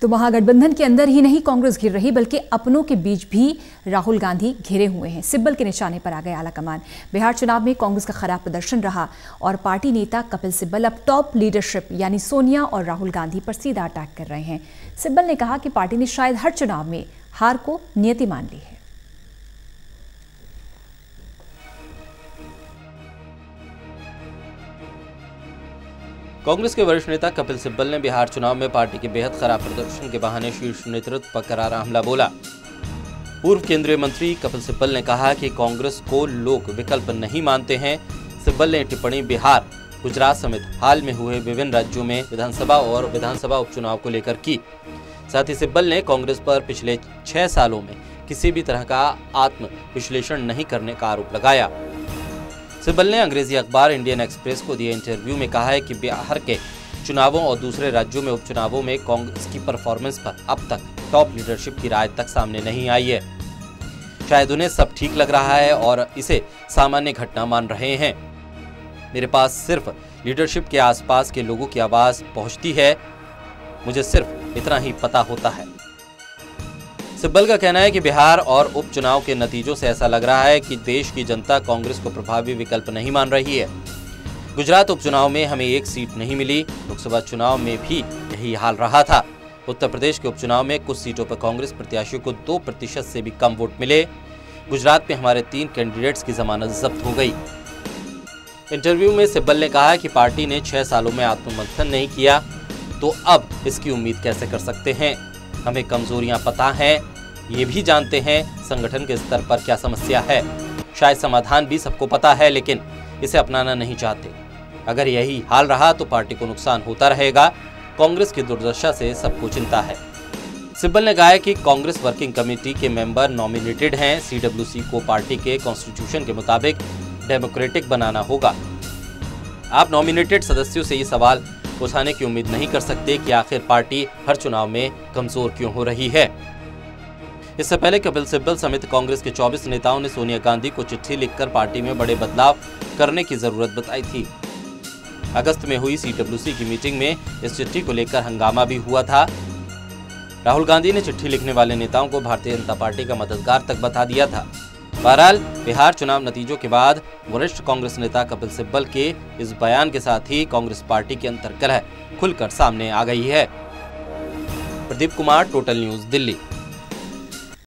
तो महागठबंधन के अंदर ही नहीं कांग्रेस घिर रही बल्कि अपनों के बीच भी राहुल गांधी घिरे हुए हैं। सिब्बल के निशाने पर आ गए आलाकमान। बिहार चुनाव में कांग्रेस का खराब प्रदर्शन रहा और पार्टी नेता कपिल सिब्बल अब टॉप लीडरशिप यानी सोनिया और राहुल गांधी पर सीधा अटैक कर रहे हैं। सिब्बल ने कहा कि पार्टी ने शायद हर चुनाव में हार को नियति मान ली है। कांग्रेस के वरिष्ठ नेता कपिल सिब्बल ने बिहार चुनाव में पार्टी के बेहद खराब प्रदर्शन के बहाने शीर्ष नेतृत्व पर करारा हमला बोला। पूर्व केंद्रीय मंत्री कपिल सिब्बल ने कहा कि कांग्रेस को लोग विकल्प नहीं मानते हैं। सिब्बल ने टिप्पणी बिहार, गुजरात समेत हाल में हुए विभिन्न राज्यों में विधानसभा उपचुनाव को लेकर की। साथ ही सिब्बल ने कांग्रेस पर पिछले 6 सालों में किसी भी तरह का आत्म विश्लेषण नहीं करने का आरोप लगाया। सिब्बल ने अंग्रेजी अखबार इंडियन एक्सप्रेस को दिए इंटरव्यू में कहा है कि बिहार के चुनावों और दूसरे राज्यों में उपचुनावों में कांग्रेस की परफॉर्मेंस पर अब तक टॉप लीडरशिप की राय तक सामने नहीं आई है। शायद उन्हें सब ठीक लग रहा है और इसे सामान्य घटना मान रहे हैं। मेरे पास सिर्फ लीडरशिप के आसपास के लोगों की आवाज पहुंचती है, मुझे सिर्फ इतना ही पता होता है। सिब्बल का कहना है कि बिहार और उपचुनाव के नतीजों से ऐसा लग रहा है कि देश की जनता कांग्रेस को प्रभावी विकल्प नहीं मान रही है। गुजरात उपचुनाव में हमें 1 सीट नहीं मिली, लोकसभा चुनाव में भी यही हाल रहा था। उत्तर प्रदेश के उपचुनाव में कुछ सीटों पर कांग्रेस प्रत्याशियों को 2% से भी कम वोट मिले। गुजरात में हमारे 3 कैंडिडेट्स की जमानत जब्त हो गई। इंटरव्यू में सिब्बल ने कहा कि पार्टी ने 6 सालों में आत्ममंथन नहीं किया तो अब इसकी उम्मीद कैसे कर सकते हैं। हमें कमजोरियां पता हैं, ये भी जानते हैं संगठन के स्तर पर क्या समस्या है। शायद समाधान भी सबको पता है लेकिन इसे अपनाना नहीं चाहते। अगर यही हाल रहा तो पार्टी को नुकसान होता रहेगा। कांग्रेस की दुर्दशा से सबको चिंता है। सिब्बल ने कहा है कि कांग्रेस वर्किंग कमेटी के मेंबर नॉमिनेटेड हैं। सीडब्ल्यूसी को पार्टी के कॉन्स्टिट्यूशन के मुताबिक डेमोक्रेटिक बनाना होगा। आप नॉमिनेटेड सदस्यों से ये सवाल उठाने की उम्मीद नहीं कर सकते कि आखिर पार्टी हर चुनाव में कमजोर क्यों हो रही है। इससे पहले कपिल सिब्बल समेत कांग्रेस के 24 नेताओं ने सोनिया गांधी को चिट्ठी लिखकर पार्टी में बड़े बदलाव करने की जरूरत बताई थी। अगस्त में हुई सीडब्ल्यूसी की मीटिंग में इस चिट्ठी को लेकर हंगामा भी हुआ था। राहुल गांधी ने चिट्ठी लिखने वाले नेताओं को भारतीय जनता पार्टी का मददगार तक बता दिया था। बहरहाल बिहार चुनाव नतीजों के बाद वरिष्ठ कांग्रेस नेता कपिल सिब्बल के इस बयान के साथ ही कांग्रेस पार्टी की अंतर्कलह खुलकर सामने आ गई है। Pradeep Kumar, total news, Delhi.